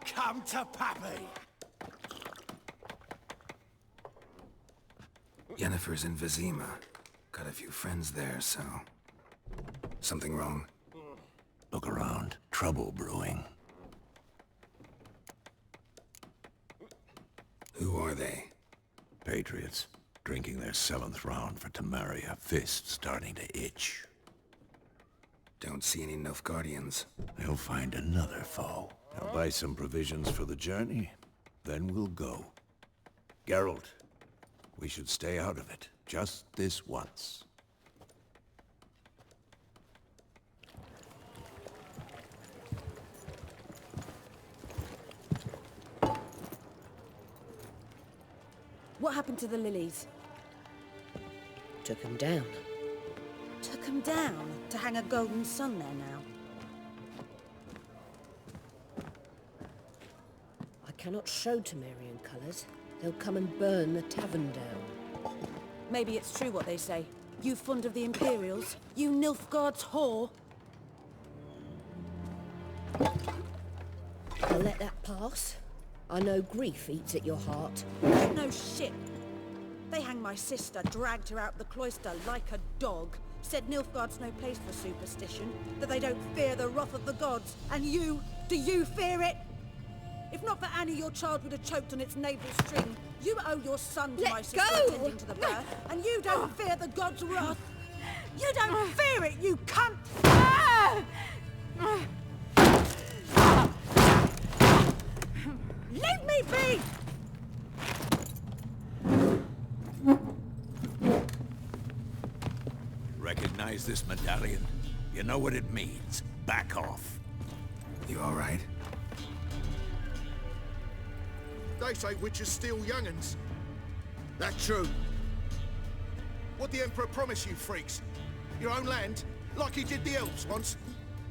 Come to Pappy! Yennefer's in Vizima. Got a few friends there, so... Something wrong? Look around. Trouble brewing. Who are they? Patriots. Drinking their 7th round for Temeria. Fist starting to itch. Don't see any Nilfgaardians. They'll find another foe. I'll buy some provisions for the journey. Then we'll go. Geralt, we should stay out of it. Just this once. What happened to the lilies? Took him down. Took them down to hang a golden sun there now. I cannot show Temerian colours. They'll come and burn the tavern down. Maybe it's true what they say. You fond of the Imperials? You Nilfgaard's whore? I'll let that pass. I know grief eats at your heart. No shit. They hanged my sister, dragged her out the cloister like a dog. Said Nilfgaard's no place for superstition, that they don't fear the wrath of the gods. And you, do you fear it? If not for Annie, your child would have choked on its navel string. You owe your son to my sister attending to the birth, and you don't fear the gods' wrath. You don't fear it, you cunt! Leave me be! Recognize this medallion? You know what it means. Back off. You all right? They say witches steal young'uns. That true? What the Emperor promise you, freaks? Your own land? Like he did the elves once?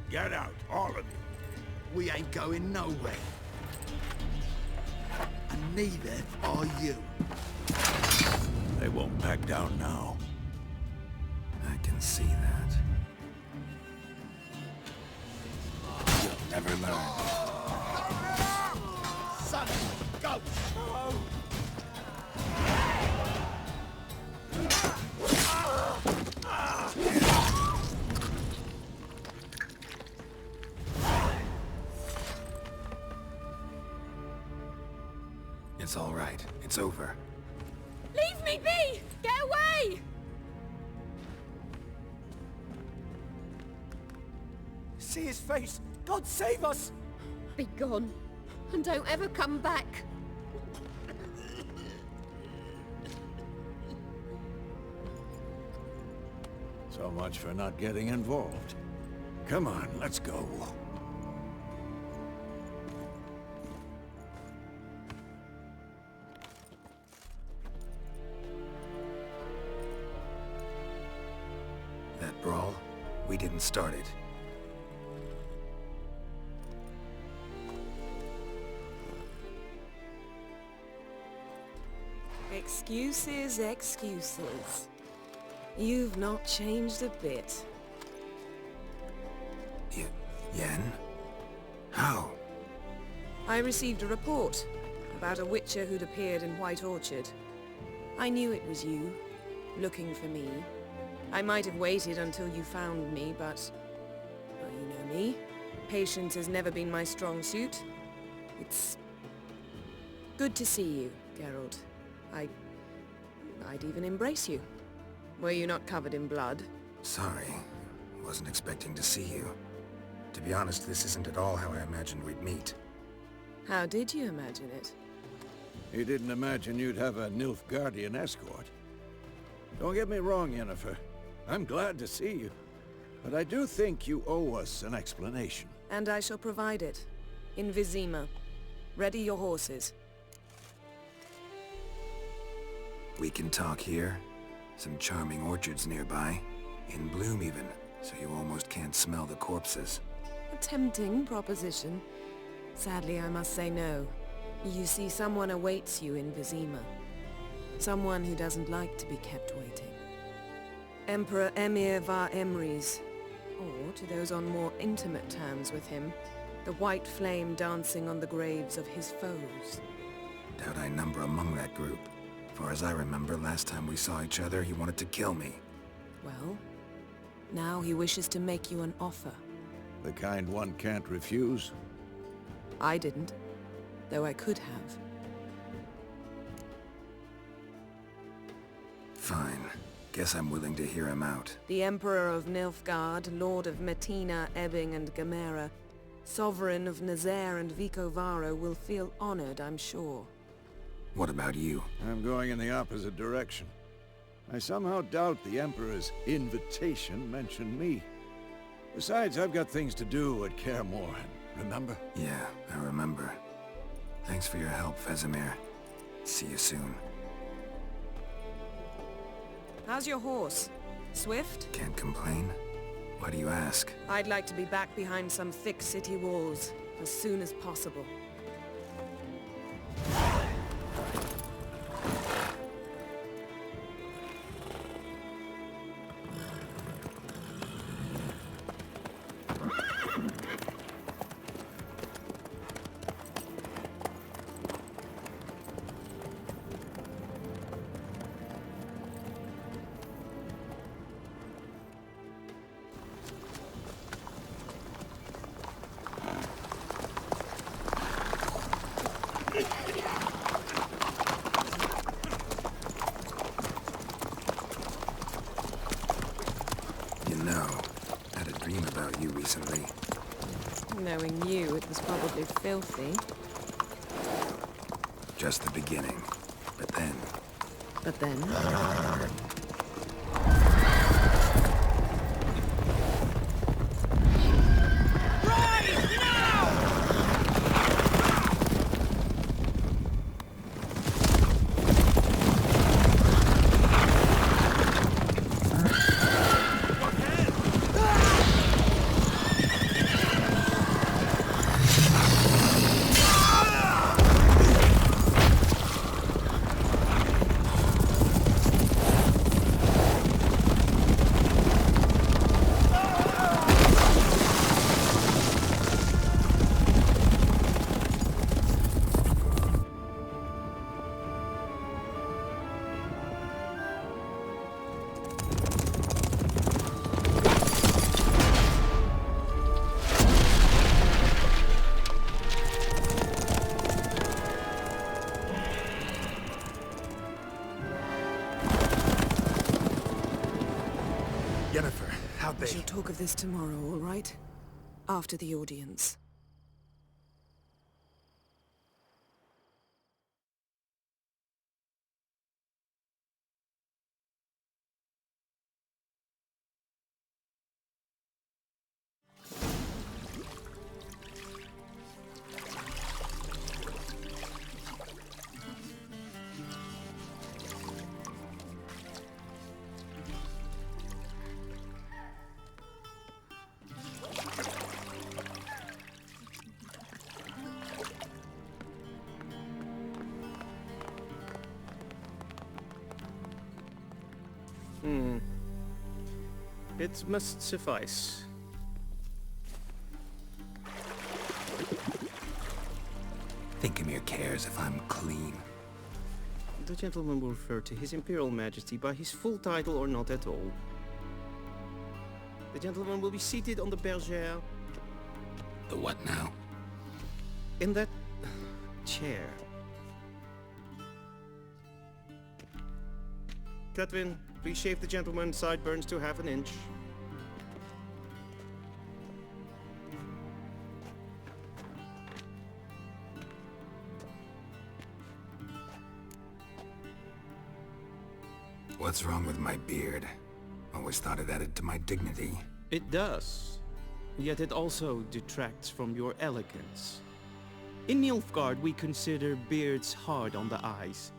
Get out, all of you. We ain't going nowhere. And neither are you. They won't back down now. I can see that. You'll never learn. Son of a goat! It's all right. It's over. Leave me be! Get away! See his face! God save us! Be gone, and don't ever come back. So much for not getting involved. Come on, let's go. That brawl, we didn't start it. Excuses, excuses. You've not changed a bit. Yen? How? I received a report about a witcher who'd appeared in White Orchard. I knew it was you, looking for me. I might have waited until you found me, but... well, you know me. Patience has never been my strong suit. It's... good to see you, Geralt. I'd even embrace you. Were you not covered in blood? Sorry. Wasn't expecting to see you. To be honest, this isn't at all how I imagined we'd meet. How did you imagine it? You didn't imagine you'd have a Nilfgaardian escort. Don't get me wrong, Yennefer. I'm glad to see you. But I do think you owe us an explanation. And I shall provide it. In Vizima. Ready your horses. We can talk here. Some charming orchards nearby. In bloom even, so you almost can't smell the corpses. A tempting proposition. Sadly, I must say no. You see, someone awaits you in Vizima. Someone who doesn't like to be kept waiting. Emperor Emir var Emrys, or to those on more intimate terms with him, the white flame dancing on the graves of his foes. Doubt I number among that group. Far as I remember, last time we saw each other, he wanted to kill me. Well, now he wishes to make you an offer. The kind one can't refuse. I didn't, though I could have. Fine. Guess I'm willing to hear him out. The Emperor of Nilfgaard, Lord of Metina, Ebbing and Gamera, Sovereign of Nazaire and Vicovaro will feel honored, I'm sure. What about you? I'm going in the opposite direction. I somehow doubt the Emperor's invitation mentioned me. Besides, I've got things to do at Kaer Morhen, remember? Yeah, I remember. Thanks for your help, Vesemir. See you soon. How's your horse? Swift? Can't complain. Why do you ask? I'd like to be back behind some thick city walls as soon as possible. You know, I had a dream about you recently. Knowing you, it was probably filthy. Just the beginning. But then... But then... Yennefer, how'd We shall talk of this tomorrow, all right? After the audience. It must suffice. Think Emir cares if I'm clean. The gentleman will refer to His Imperial Majesty by his full title or not at all. The gentleman will be seated on the bergère. The what now? In that chair. Catwin, please shave the gentleman's sideburns to half an inch. What's wrong with my beard? Always thought it added to my dignity. It does. Yet it also detracts from your elegance. In Nilfgaard, we consider beards hard on the eyes.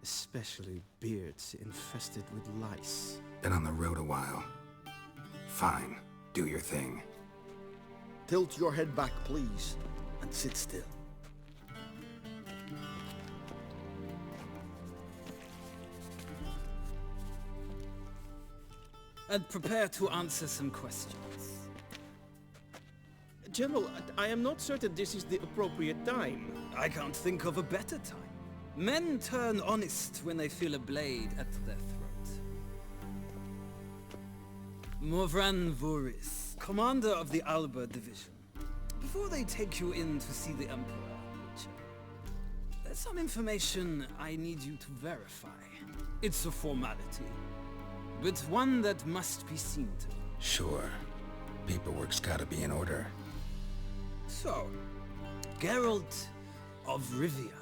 Especially beards infested with lice. Been on the road a while. Fine. Do your thing. Tilt your head back, please, and sit still. and prepare to answer some questions. General, I am not certain this is the appropriate time. I can't think of a better time. Men turn honest when they feel a blade at their throat. Morvran Voris, commander of the Alba Division. Before they take you in to see the Emperor, Witcher, there's some information I need you to verify. It's a formality, but one that must be seen to. Sure. Paperwork's gotta be in order. So, Geralt of Rivia.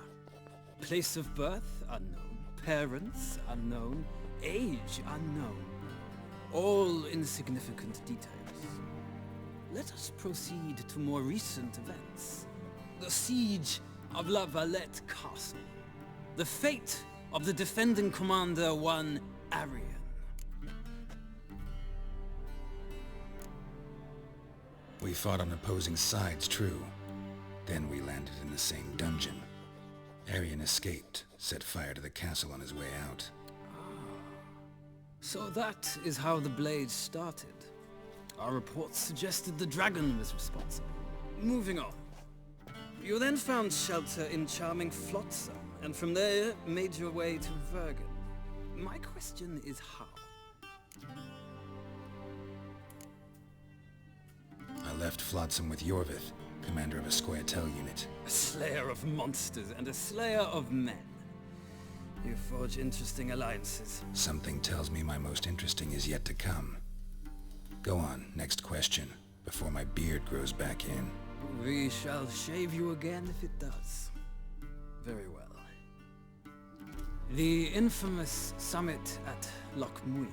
Place of birth unknown, parents unknown, age unknown. All insignificant details. Let us proceed to more recent events. The siege of La Valette Castle. The fate of the defending commander, one Arian. We fought on opposing sides, true. Then we landed in the same dungeon. Arian escaped, set fire to the castle on his way out. So that is how the blade started. Our reports suggested the dragon was responsible. Moving on. You then found shelter in charming Flotsam, and from there made your way to Vergen. My question is how? I left Flotsam with Yorvith, commander of a Squaretel unit. A slayer of monsters and a slayer of men. You forge interesting alliances. Something tells me my most interesting is yet to come. Go on, next question, before my beard grows back in. We shall shave you again if it does. Very well. The infamous summit at Loch Muin.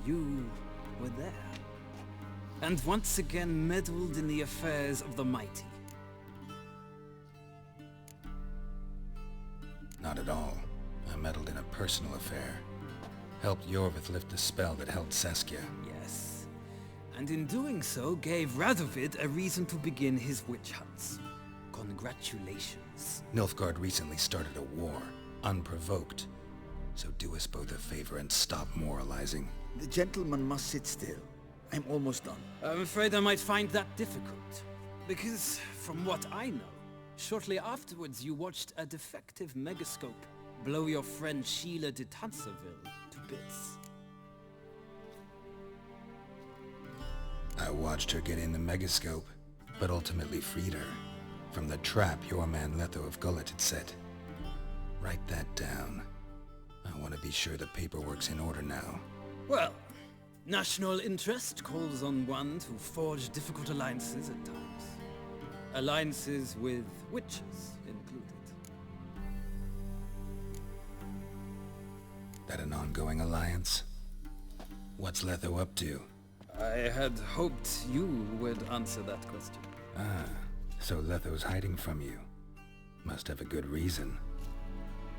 You were there. And once again meddled in the affairs of the mighty. Not at all. I meddled in a personal affair. Helped Yorvith lift the spell that held Saskia. Yes. And in doing so, gave Radovid a reason to begin his witch hunts. Congratulations. Nilfgaard recently started a war, unprovoked. So do us both a favor and stop moralizing. The gentleman must sit still. I'm almost done. I'm afraid I might find that difficult. Because, from what I know, shortly afterwards you watched a defective megascope blow your friend Sheila de Tanserville to bits. I watched her get in the megascope, but ultimately freed her. From the trap your man Letho of Gullet had set. Write that down. I want to be sure the paperwork's in order now. Well, national interest calls on one to forge difficult alliances at times. Alliances with witches included. That an ongoing alliance? What's Letho up to? I had hoped you would answer that question. Ah, so Letho's hiding from you. Must have a good reason.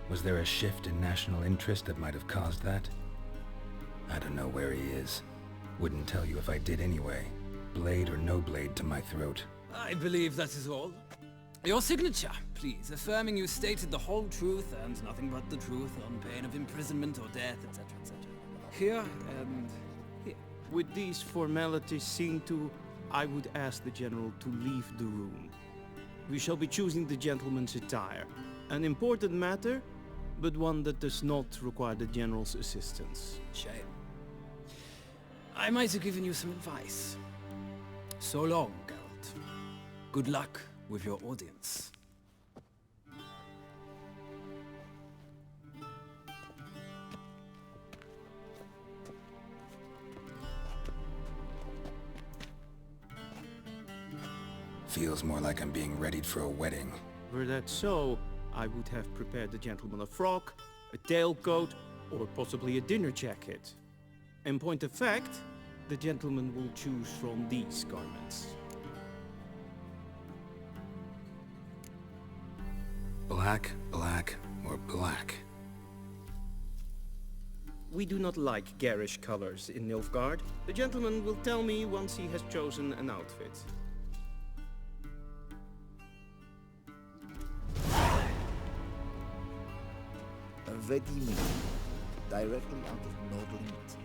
Was there a shift in national interest that might have caused that? I don't know where he is. Wouldn't tell you if I did anyway. Blade or no blade to my throat. I believe that is all. Your signature, please, affirming you stated the whole truth and nothing but the truth on pain of imprisonment or death, etc., etc. Here and here. With these formalities seen to, I would ask the General to leave the room. We shall be choosing the gentleman's attire. An important matter, but one that does not require the General's assistance. Shame. I might have given you some advice. So long, Geralt. Good luck with your audience. Feels more like I'm being readied for a wedding. Were that so, I would have prepared the gentleman a frock, a tailcoat, or possibly a dinner jacket. In point of fact, the gentleman will choose from these garments. Black, black, or black? We do not like garish colors in Nilfgaard. The gentleman will tell me once he has chosen an outfit. A Vizima, directly out of Nordling tales.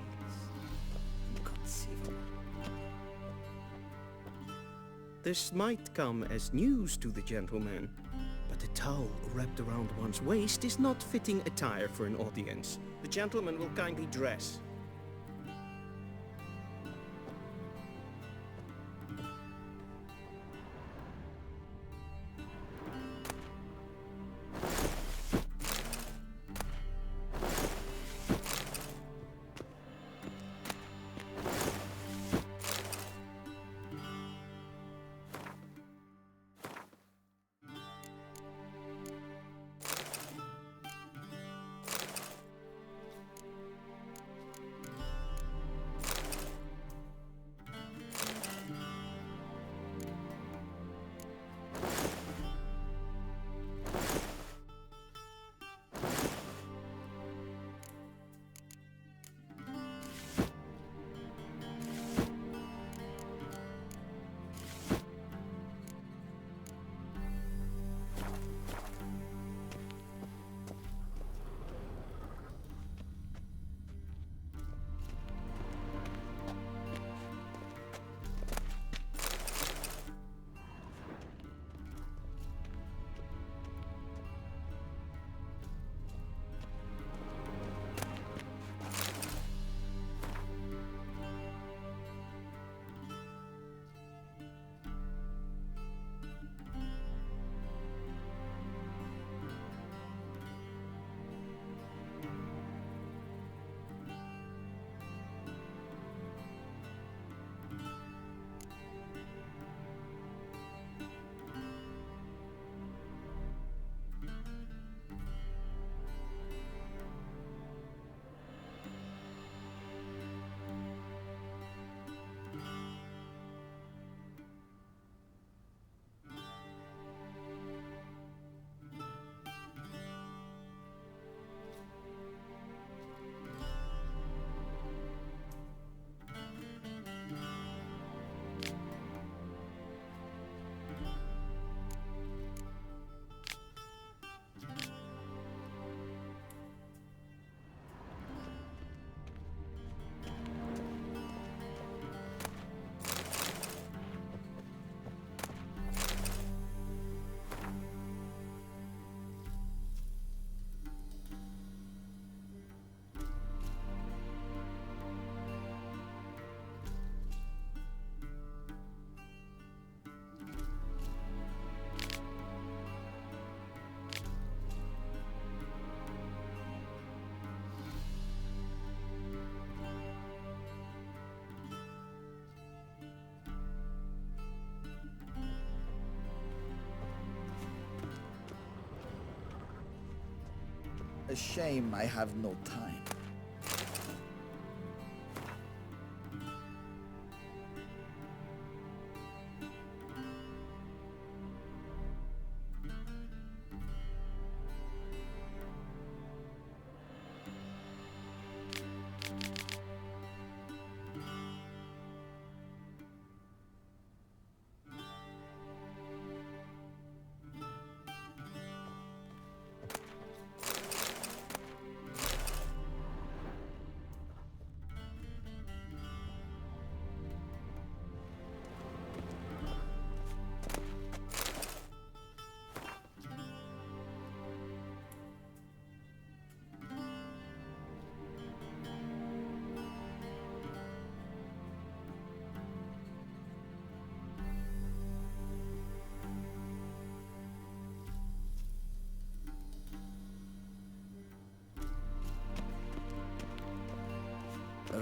inconceivable. This might come as news to the gentleman, but a towel wrapped around one's waist is not fitting attire for an audience. The gentleman will kindly dress. A shame I have no time.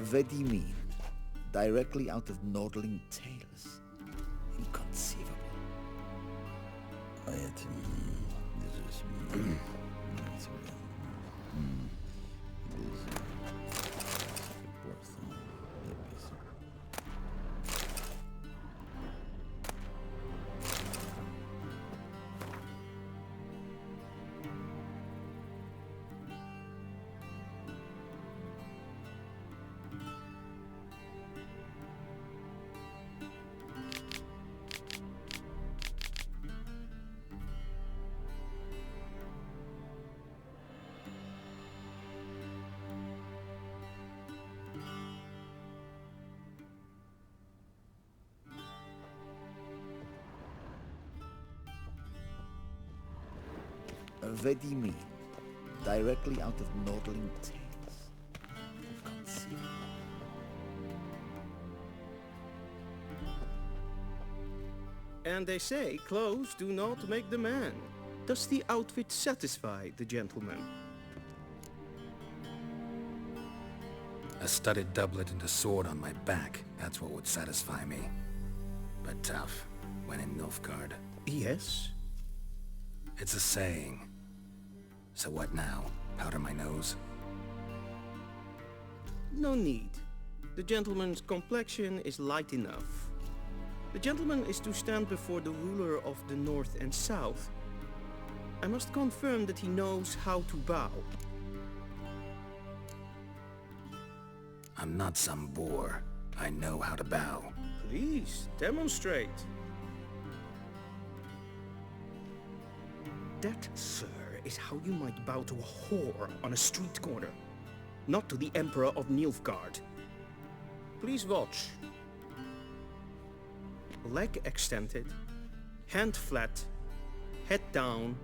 Vizima, directly out of Nordling Tales. Inconceivable. Vizima, directly out of Nordling Tales. You've conceived. And they say clothes do not make the man. Does the outfit satisfy the gentleman? A studded doublet and a sword on my back, that's what would satisfy me. But tough, when in Nilfgaard. Yes. It's a saying. So what now? Powder my nose? No need. The gentleman's complexion is light enough. The gentleman is to stand before the ruler of the North and South. I must confirm that he knows how to bow. I'm not some boor. I know how to bow. Please, demonstrate. That, sir, is how you might bow to a whore on a street corner, not to the Emperor of Nilfgaard. Please watch. Leg extended, hand flat, head down,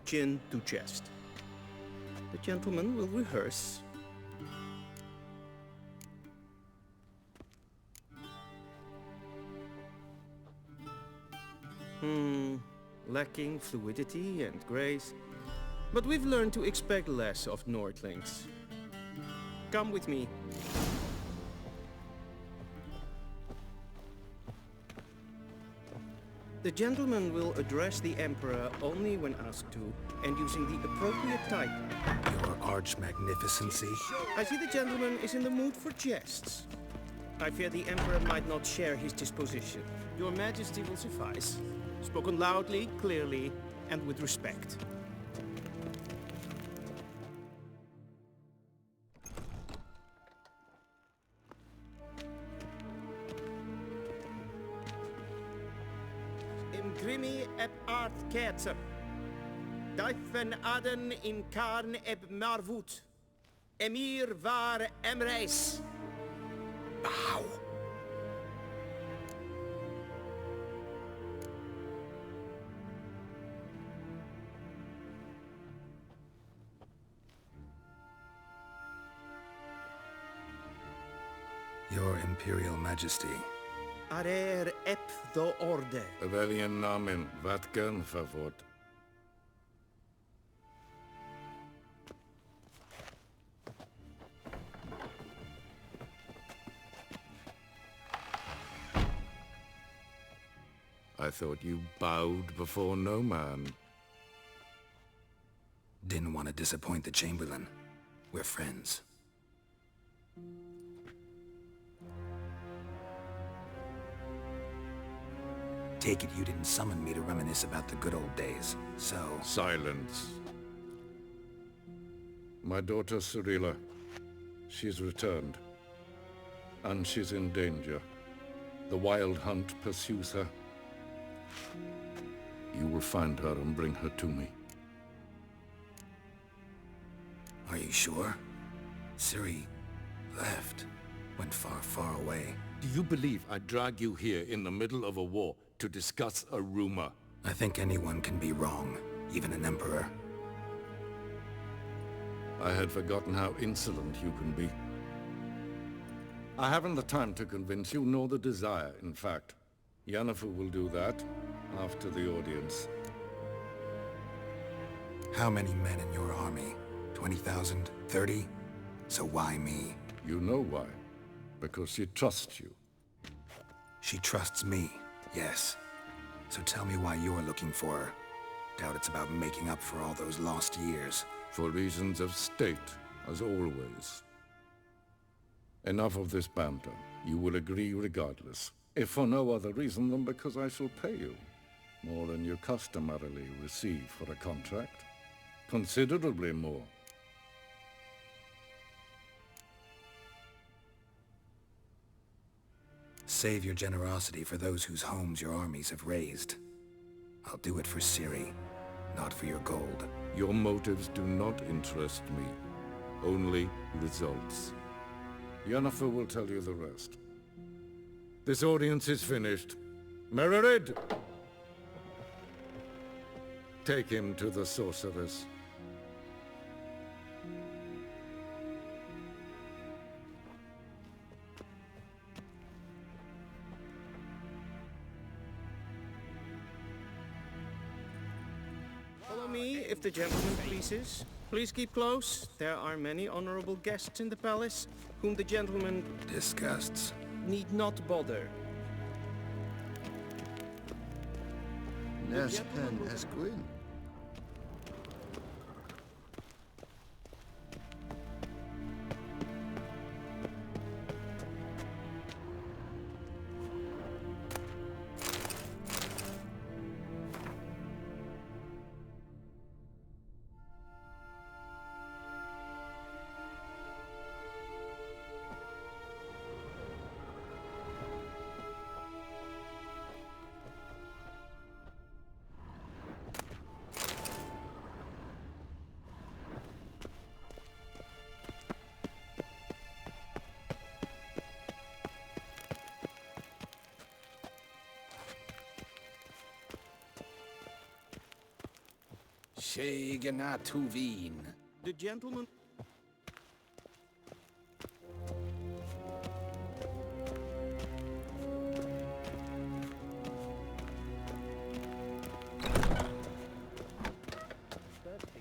chin to chest. The gentleman will rehearse. Lacking fluidity and grace. But we've learned to expect less of Nordlings. Come with me. The gentleman will address the Emperor only when asked to, and using the appropriate title. Your arch-magnificency? I see the gentleman is in the mood for jests. I fear the Emperor might not share his disposition. Your Majesty will suffice. Spoken loudly, clearly, and with respect. Im grimi eb art ketzer. Daifen aden in karn eb marvut. Emir var emreis. Bow. Your Imperial Majesty. Arer ep do orde. Welchen Namen? Wat gern verwort? I thought you bowed before no man. Didn't want to disappoint the Chamberlain. We're friends. Take it you didn't summon me to reminisce about the good old days, so... Silence. My daughter Cyrilla, she's returned. And she's in danger. The Wild Hunt pursues her. You will find her and bring her to me. Are you sure? Ciri left. Went far, far away. Do you believe I'd drag you here in the middle of a war to discuss a rumor? I think anyone can be wrong, even an emperor. I had forgotten how insolent you can be. I haven't the time to convince you, nor the desire, in fact. Yennefer will do that after the audience. How many men in your army? 20,000? 30? So why me? You know why. Because she trusts you. She trusts me, yes. So tell me why you're looking for her. Doubt it's about making up for all those lost years. For reasons of state, as always. Enough of this banter. You will agree regardless. If for no other reason than because I shall pay you. More than you customarily receive for a contract. Considerably more. Save your generosity for those whose homes your armies have razed. I'll do it for Ciri, not for your gold. Your motives do not interest me. Only results. Yennefer will tell you the rest. This audience is finished. Mererid! Take him to the sorceress. Follow me, if the gentleman pleases. Please keep close. There are many honorable guests in the palace, whom the gentleman Disgusts. need not bother. Nes pen as Gwyn. Shegena Tuvin. The gentleman...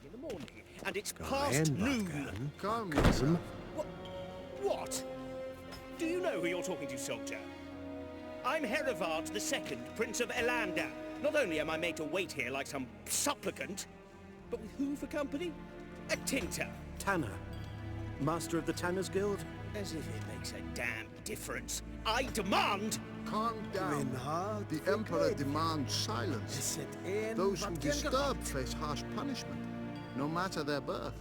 In the morning, and it's past noon. Calm yourself. What? Do you know who you're talking to, soldier? I'm Herivard II, Prince of Elandar. Not only am I made to wait here like some supplicant, but with who for company? A tinter. Tanner. Master of the Tanners Guild? As if it makes a damn difference. I demand... Calm down. The Emperor demands silence. Those who disturb face harsh punishment, no matter their birth.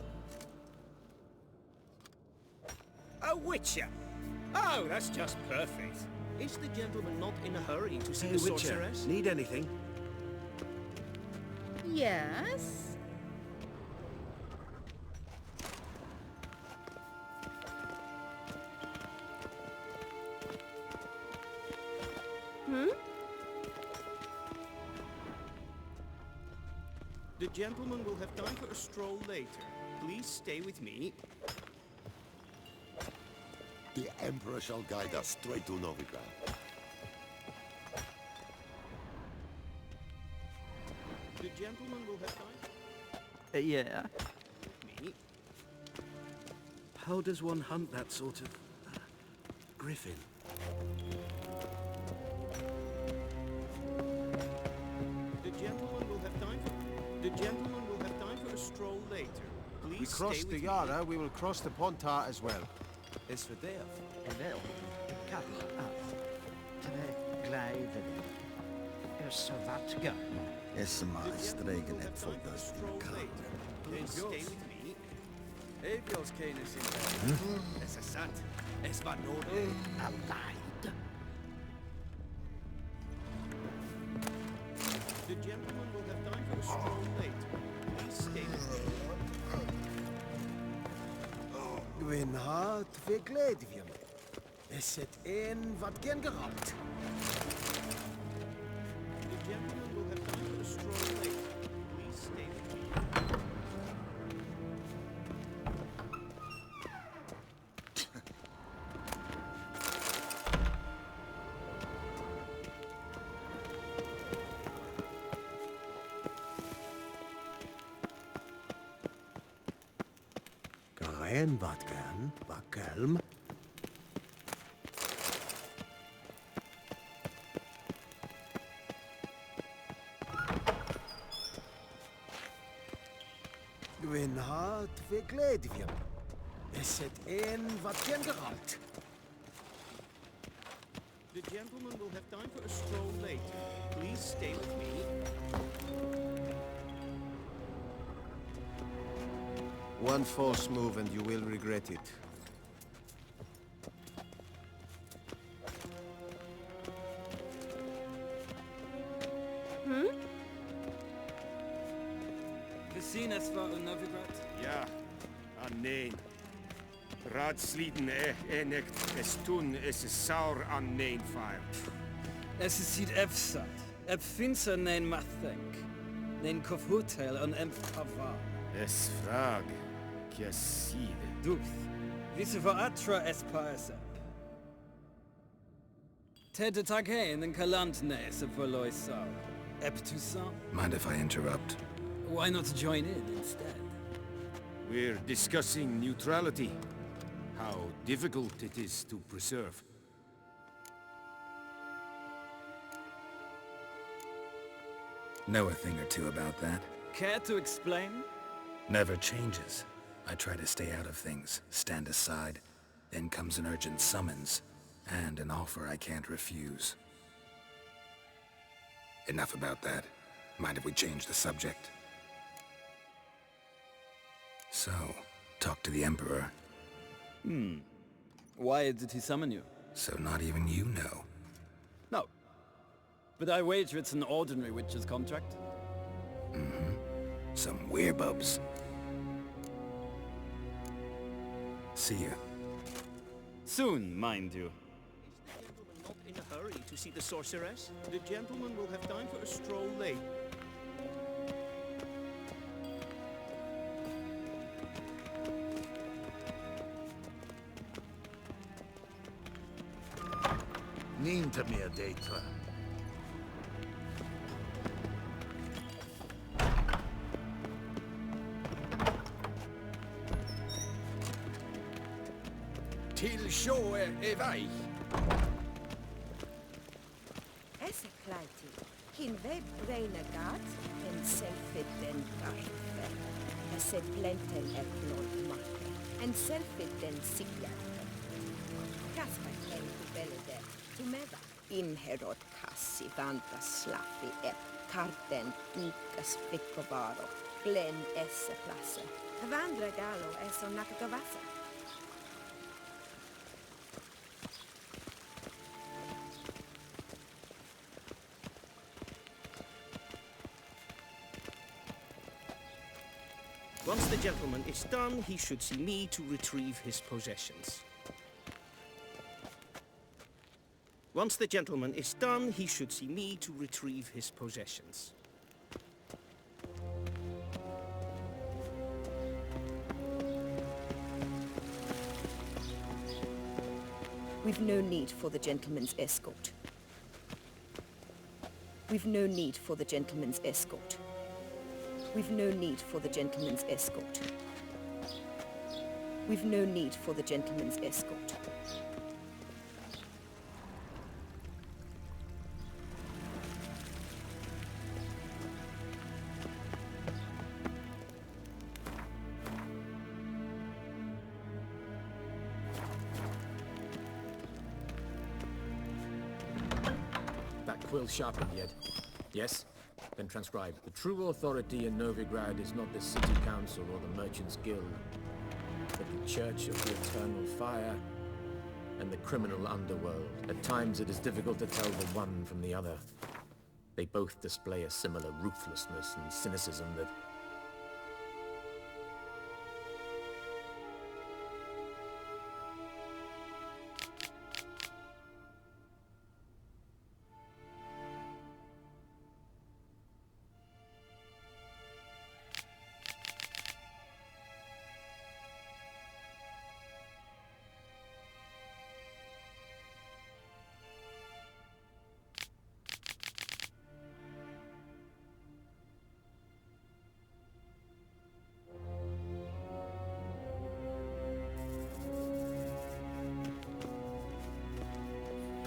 A witcher. Oh, that's just perfect. Is the gentleman not in a hurry to see Hey, the Witcher, sorceress? need anything? Yes? The gentleman will have time for a stroll later. Please stay with me. The Emperor shall guide us straight to Novigrad. The gentleman will have time Yeah. with me. How does one hunt that sort of... griffin? The gentleman will have time for... The gentleman will have time for a stroll later. Please We cross stay the with me. Yara, we will cross the Pontar as well. Is for Dev. Wel, kappel af. Twee glijden. Så wat ga. Is maar stregen het voor de Stroll later. Please stay with me. Evios kenis in Es is zat. Es war nodig. Alleid. The gentleman will have time for a stroll later. Please stay with me. Gwyn ha, twee gledivjem. Is het een wat gen geraakt? The gentleman will have time for a stroll later. Please stay with me. Garen wat gan, wat kelm. Gwyn ha, twee gledivjem. Is het een wat gen geraakt? The gentleman will have time for a stroll later. Please stay with me. One false move and you will regret it. Gezien es war in Novigrad? Ja, nee. Raadsliden enekt es tun, es is saur an neen fire. Es is ziet efsat. Ep finser nein mathdenk. Den kofhutel en empava. Es frag. Kiaside. Duth. Vizima atra espaese. Ted Take den Kalantne se verloisa. Eptusa? Mind if I interrupt? Why not join in instead? We're discussing neutrality. How difficult it is to preserve. Know a thing or two about that? Care to explain? Never changes. I try to stay out of things, stand aside. Then comes an urgent summons, and an offer I can't refuse. Enough about that. Mind if we change the subject? So, talk to the Emperor. Why did he summon you? So not even you know. No. But I wager it's an ordinary witcher's contract. Mm-hmm. Some werebubs. See you. Soon, mind you. Is the gentleman not in a hurry to see the sorceress? The gentleman will have time for a stroll late. Ninta mia data. Till sjå är väg. Esse kleiti. Hinve breinagat en selfit den kaffe. Esse blenten eplon makke. En selfit den siglerte. Kaspa en kubelede. Tumeva. Inherot kassi vanta slaffi karten ukas piccovaro. Glen esse place. Vandra galo esso nakagavasa. Once the gentleman is done, he should see me to retrieve his possessions. Once the gentleman is done, he should see me to retrieve his possessions. We've no need for the gentleman's escort. We've no need for the gentleman's escort. We've no need for the gentleman's escort. We've no need for the gentleman's escort. That quill sharpened yet? Yes? Then transcribe. The true authority in Novigrad is not the city council or the merchants' guild, but the Church of the Eternal Fire and the criminal underworld. At times it is difficult to tell the one from the other. They both display a similar ruthlessness and cynicism that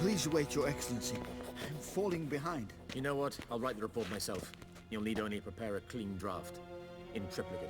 Please wait, Your Excellency. I'm falling behind. You know what? I'll write the report myself. You'll need only prepare a clean draft. In triplicate.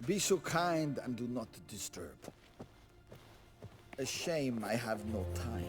Be so kind and do not disturb. A shame I have no time.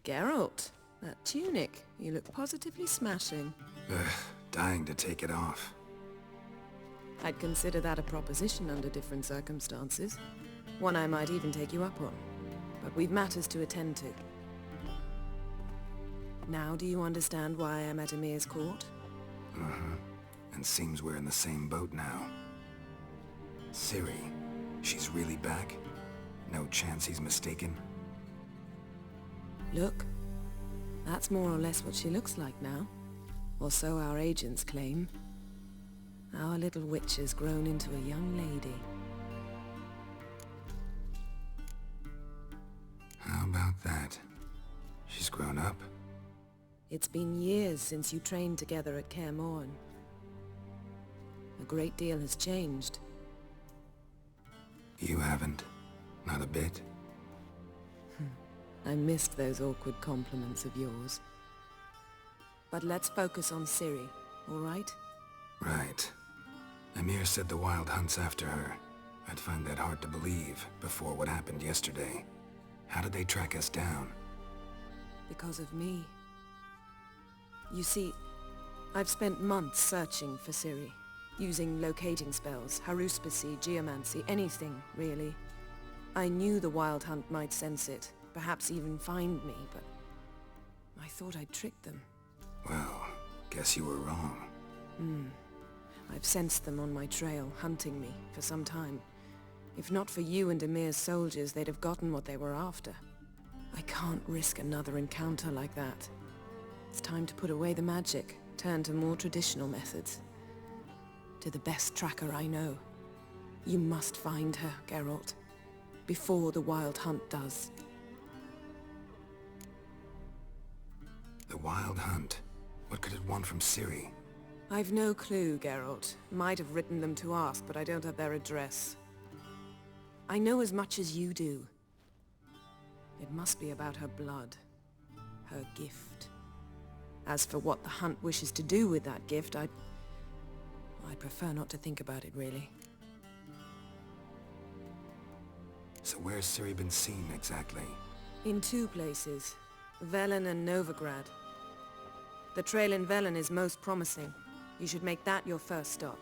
Geralt, that tunic. You look positively smashing. Ugh, dying to take it off. I'd consider that a proposition under different circumstances. One I might even take you up on. But we've matters to attend to. Now do you understand why I'm at Emir's court? Uh-huh. And seems we're in the same boat now. Ciri, she's really back? No chance he's mistaken? Look, that's more or less what she looks like now. Or so our agents claim. Our little witch has grown into a young lady. How about that? She's grown up? It's been years since you trained together at Kaer Morhen. A great deal has changed. You haven't. Not a bit. I missed those awkward compliments of yours. But let's focus on Ciri, all right? Right. Emir said the Wild Hunt's after her. I'd find that hard to believe before what happened yesterday. How did they track us down? Because of me. You see, I've spent months searching for Ciri, using locating spells, haruspicy, geomancy, anything, really. I knew the Wild Hunt might sense it, perhaps even find me, but I thought I'd tricked them. Well, guess you were wrong. I've sensed them on my trail, hunting me, for some time. If not for you and Emir's soldiers, they'd have gotten what they were after. I can't risk another encounter like that. It's time to put away the magic, turn to more traditional methods. To the best tracker I know. You must find her, Geralt. Before the Wild Hunt does. The Wild Hunt? What could it want from Ciri? I've no clue, Geralt. Might have written them to ask, but I don't have their address. I know as much as you do. It must be about her blood. Her gift. As for what the Hunt wishes to do with that gift, I'd prefer not to think about it, really. So where's Ciri been seen, exactly? In two places. Velen and Novigrad. The trail in Velen is most promising. You should make that your first stop.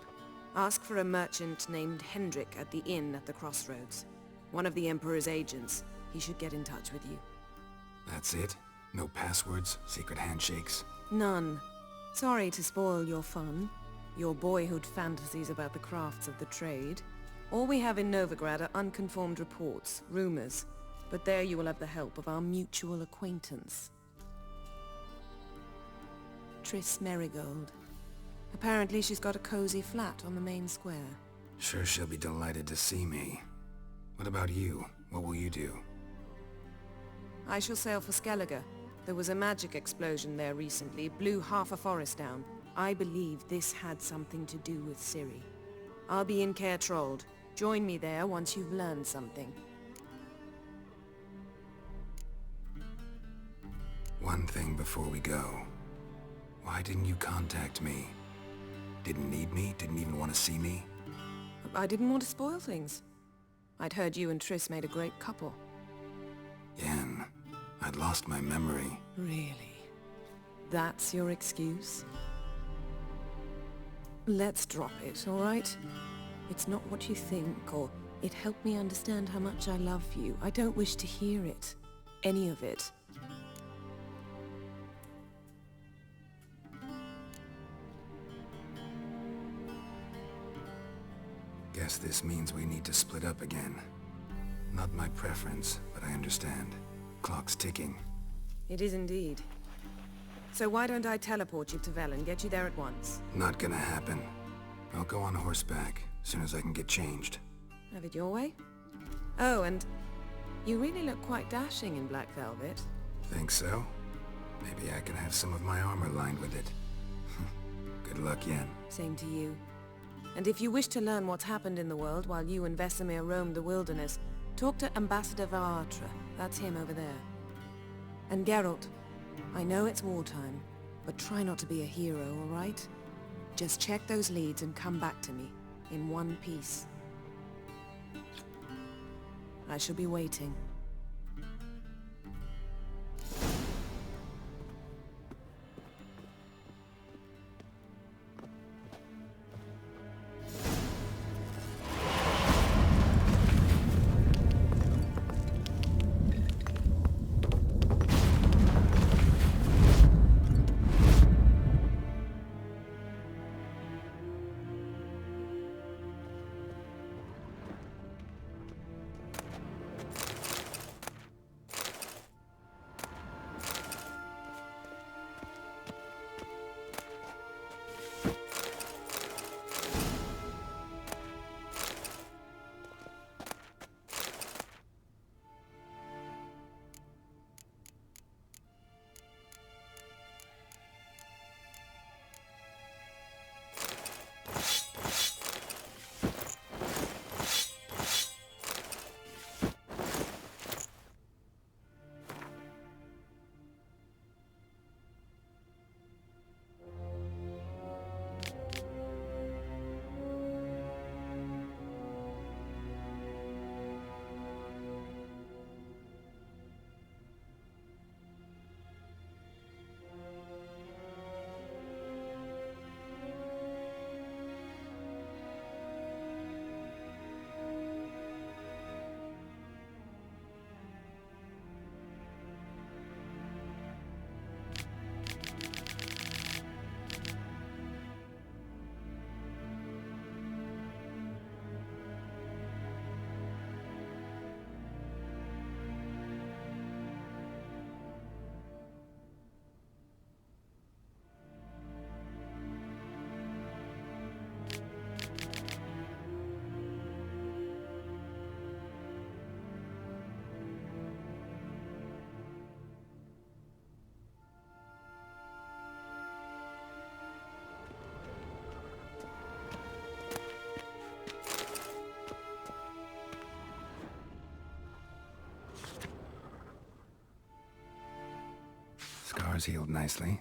Ask for a merchant named Hendrik at the inn at the crossroads. One of the Emperor's agents. He should get in touch with you. That's it? No passwords? Secret handshakes? None. Sorry to spoil your fun. Your boyhood fantasies about the crafts of the trade. All we have in Novigrad are unconfirmed reports, rumors. But there you will have the help of our mutual acquaintance. Triss Merigold. Apparently she's got a cozy flat on the main square. Sure she'll be delighted to see me. What about you? What will you do? I shall sail for Skellige. There was a magic explosion there recently, blew half a forest down. I believe this had something to do with Ciri. I'll be in Caer Trolde. Join me there once you've learned something. One thing before we go. Why didn't you contact me? Didn't need me? Didn't even want to see me? I didn't want to spoil things. I'd heard you and Triss made a great couple. Yen, I'd lost my memory. Really? That's your excuse? Let's drop it, all right? It's not what you think, or It helped me understand how much I love you. I don't wish to hear it. Any of it. Guess this means we need to split up again. Not my preference, but I understand. Clock's ticking. It is indeed. So why don't I teleport you to Vel and get you there at once? Not gonna happen. I'll go on horseback, as soon as I can get changed. Have it your way? Oh, and you really look quite dashing in black velvet. Think so? Maybe I can have some of my armor lined with it. Good luck, Yen. Same to you. And if you wish to learn what's happened in the world while you and Vesemir roamed the wilderness, talk to Ambassador Varatra. That's him over there. And Geralt, I know it's wartime, but try not to be a hero, all right? Just check those leads and come back to me, in one piece. I shall be waiting. Scars healed nicely.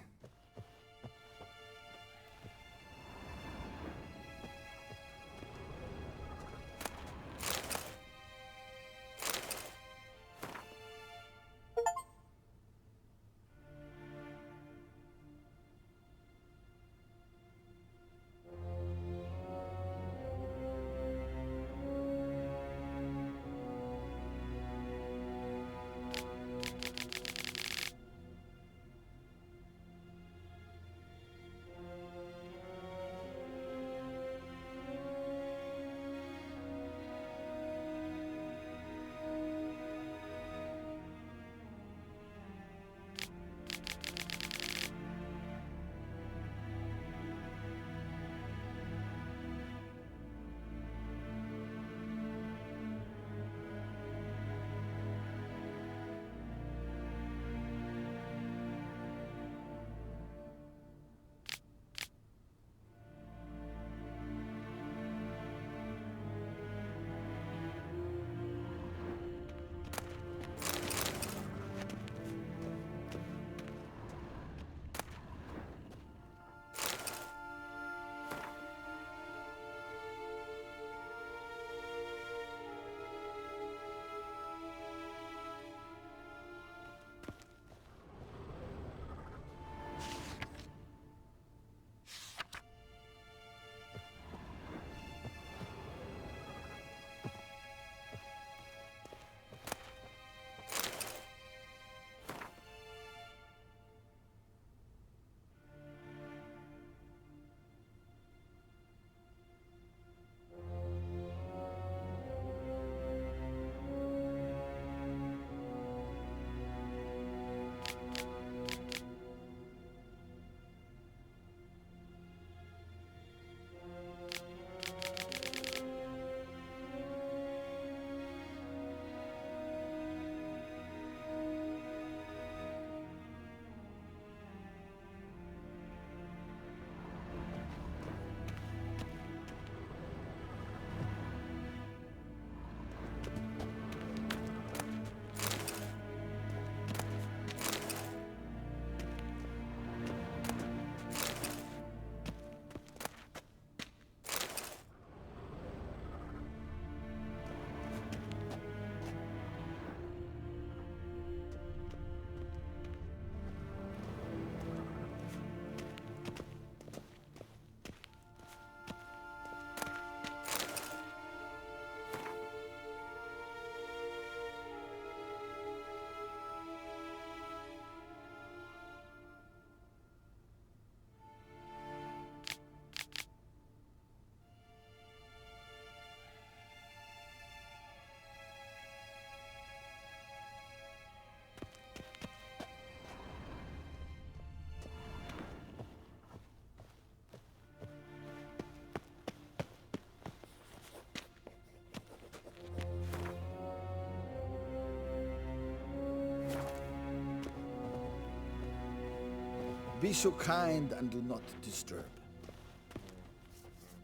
Be so kind and do not disturb.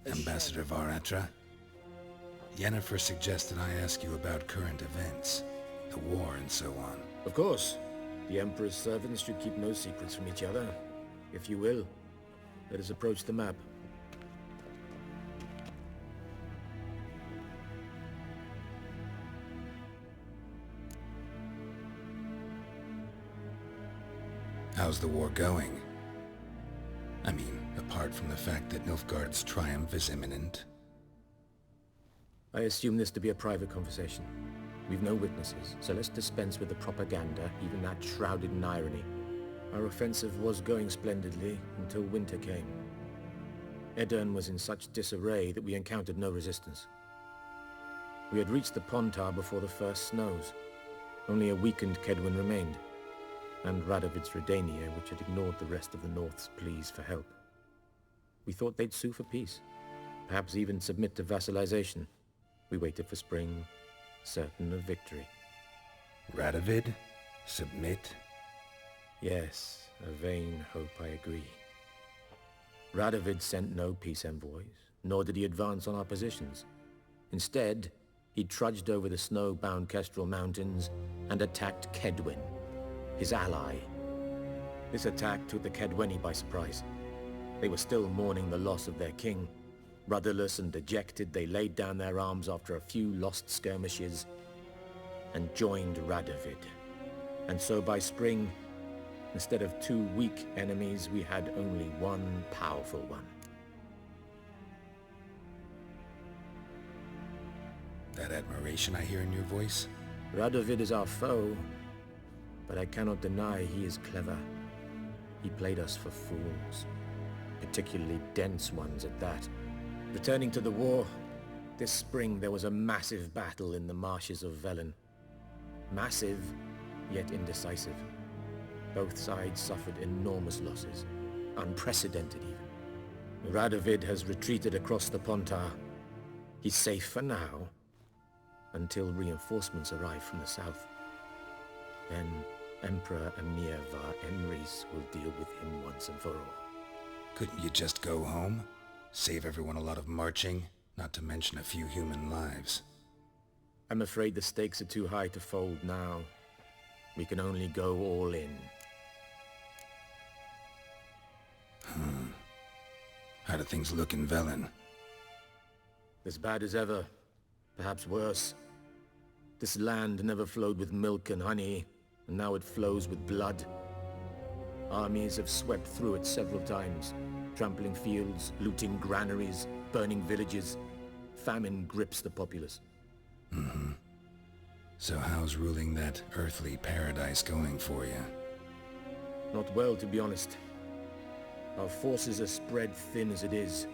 Ambassador Varatra, Yennefer suggested I ask you about current events, the war and so on. Of course. The Emperor's servants should keep no secrets from each other. If you will, let us approach the map. How's the war going? I mean, apart from the fact that Nilfgaard's triumph is imminent. I assume this to be a private conversation. We've no witnesses, so let's dispense with the propaganda, even that shrouded in irony. Our offensive was going splendidly until winter came. Edirn was in such disarray that we encountered no resistance. We had reached the Pontar before the first snows. Only a weakened Kedwin remained, and Radovid's Redania, which had ignored the rest of the North's pleas for help. We thought they'd sue for peace, perhaps even submit to vassalization. We waited for spring, certain of victory. Radovid? Submit? Yes, a vain hope, I agree. Radovid sent no peace envoys, nor did he advance on our positions. Instead, he trudged over the snow-bound Kestrel Mountains and attacked Kedwin, his ally. This attack took the Kedweni by surprise. They were still mourning the loss of their king. Rudderless and dejected, they laid down their arms after a few lost skirmishes and joined Radovid. And so by spring, instead of 2 weak enemies, we had only one powerful one. That admiration I hear in your voice? Radovid is our foe, but I cannot deny he is clever. He played us for fools, particularly dense ones at that. Returning to the war, this spring there was a massive battle in the marshes of Velen. Massive, yet indecisive. Both sides suffered enormous losses, unprecedented even. Radovid has retreated across the Pontar. He's safe for now, until reinforcements arrive from the south. Then Emperor Emir var Emrys will deal with him once and for all. Couldn't you just go home? Save everyone a lot of marching, not to mention a few human lives. I'm afraid the stakes are too high to fold now. We can only go all in. How do things look in Velen? As bad as ever, perhaps worse. This land never flowed with milk and honey, and now it flows with blood. Armies have swept through it several times, trampling fields, looting granaries, burning villages. Famine grips the populace. So how's ruling that earthly paradise going for you? Not well, to be honest. Our forces are spread thin as it is,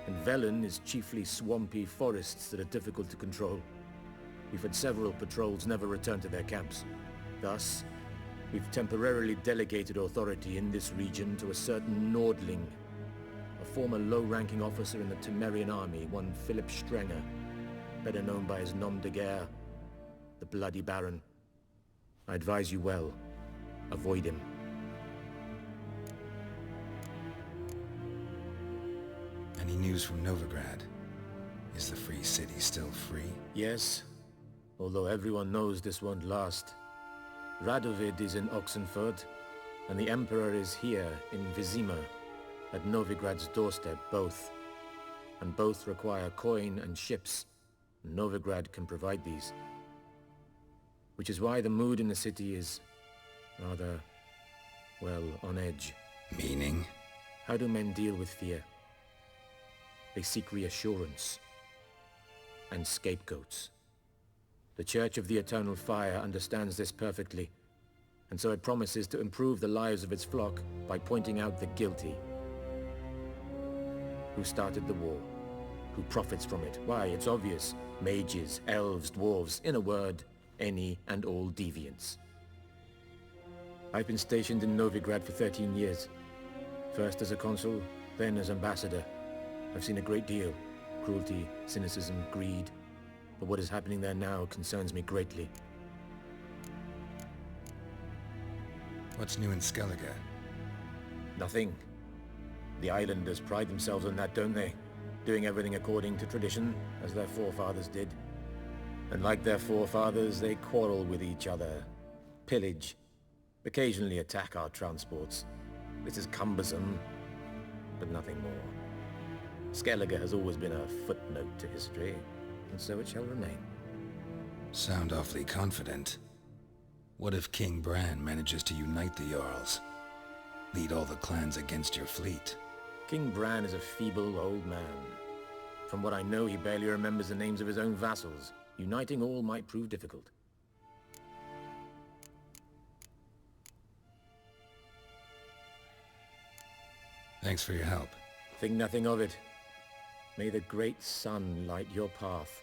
and Velen is chiefly swampy forests that are difficult to control. We've had several patrols never return to their camps. Thus, we've temporarily delegated authority in this region to a certain Nordling, a former low-ranking officer in the Temerian army, one Philip Strenger, better known by his nom de guerre, the Bloody Baron. I advise you well. Avoid him. Any news from Novigrad? Is the free city still free? Yes, although everyone knows this won't last. Radovid is in Oxenford, and the Emperor is here in Vizima, at Novigrad's doorstep, both. And both require coin and ships. Novigrad can provide these. Which is why the mood in the city is rather, well, on edge. Meaning? How do men deal with fear? They seek reassurance and scapegoats. The Church of the Eternal Fire understands this perfectly, and so it promises to improve the lives of its flock by pointing out the guilty. Who started the war? Who profits from it? Why, it's obvious. Mages, elves, dwarves, in a word, any and all deviants. I've been stationed in Novigrad for 13 years. First as a consul, then as ambassador. I've seen a great deal. Cruelty, cynicism, greed. But what is happening there now concerns me greatly. What's new in Skellige? Nothing. The islanders pride themselves on that, don't they? Doing everything according to tradition, as their forefathers did. And like their forefathers, they quarrel with each other, pillage, occasionally attack our transports. This is cumbersome, but nothing more. Skellige has always been a footnote to history, and so it shall remain. Sound awfully confident. What if King Bran manages to unite the Jarls? Lead all the clans against your fleet? King Bran is a feeble old man. From what I know, he barely remembers the names of his own vassals. Uniting all might prove difficult. Thanks for your help. Think nothing of it. May the great sun light your path.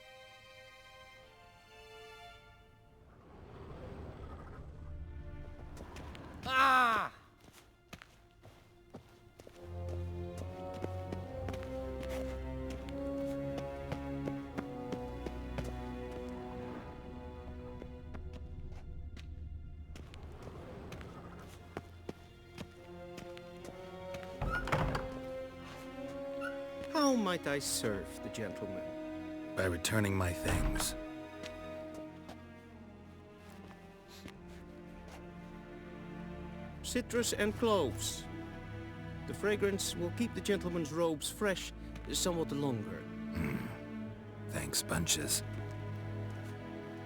Ah! How might I serve the gentleman? By returning my things. Citrus and cloves. The fragrance will keep the gentleman's robes fresh somewhat longer. Thanks, bunches.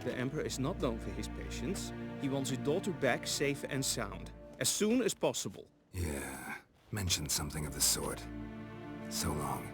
The Emperor is not known for his patience. He wants his daughter back safe and sound, as soon as possible. Yeah, mentioned something of the sort. So long.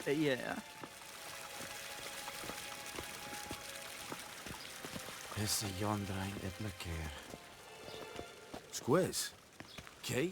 Yeah. Esse Jondrain et me keer. Squiz. Kay?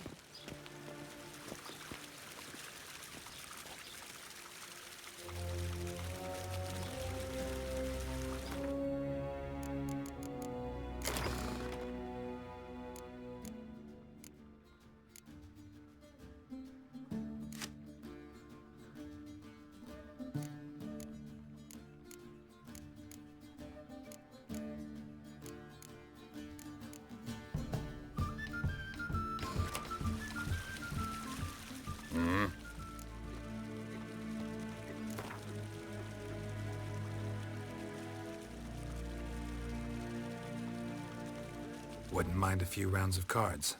Wouldn't mind a few rounds of cards.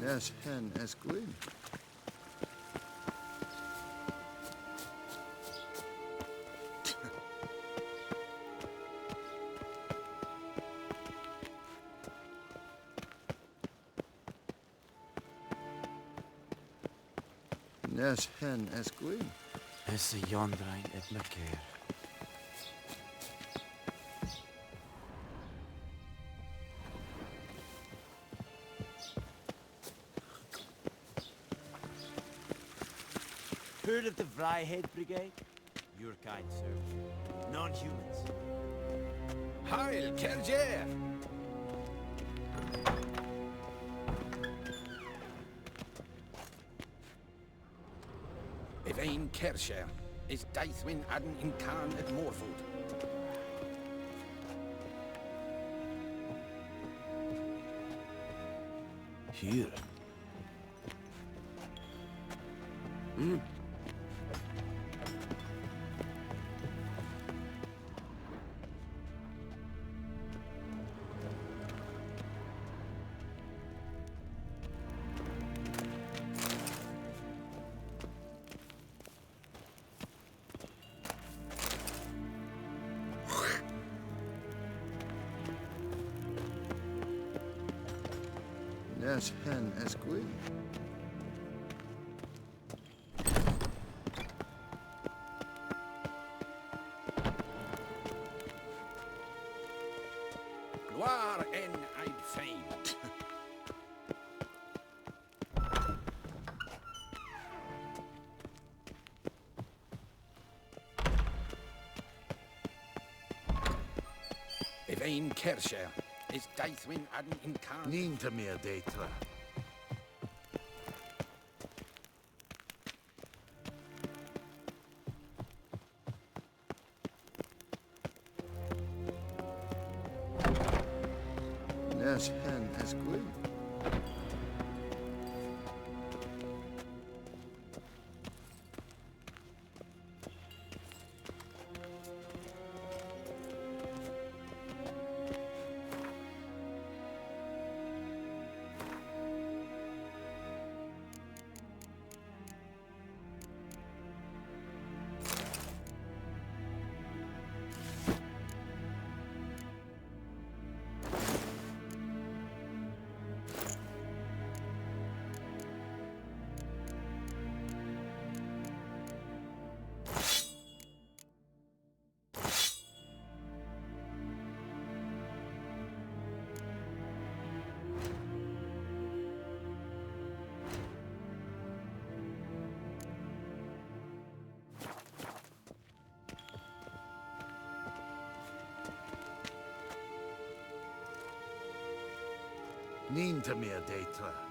Nes hen es gwyn. Nes hen es gwyn. Is y jondrain et me keer. Heard of the Vryhead Brigade? Your kind, sir. Non-humans. Heil, Kerjer! Evain Kercher is Daithwin Adden in Khan at Morfoot. Here. Nes hen es gwyn. Gloire en I'd fain. Evain Kercher is Daithwin Adden in Khan. Nínta mir deitra. Nes hen es gwyn. Nínta mir deitra.